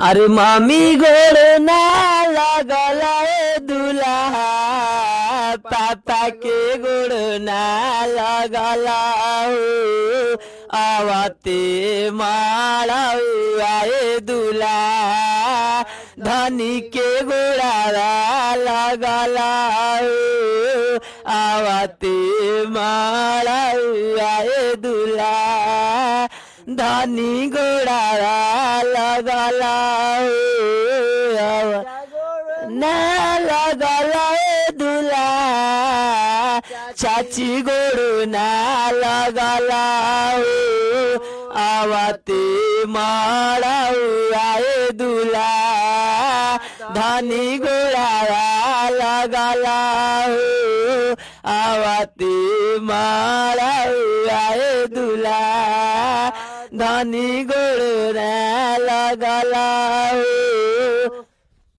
अरे मामी गोड़ ना लगला दुल्हा पापा के गोड़ ना लगला आवते माला आए दूल्हा धनी के गोड़ा लगला आवते माला आए दूल्हा धनी गोड़ा लगला ना लगला दूल्हा चाची गोड़ू ना लगला आवते माड़ा आए दूल्हा धनी गोड़ा लगला आवते माड़ा आए दूल्हा धनी गोड़ लगला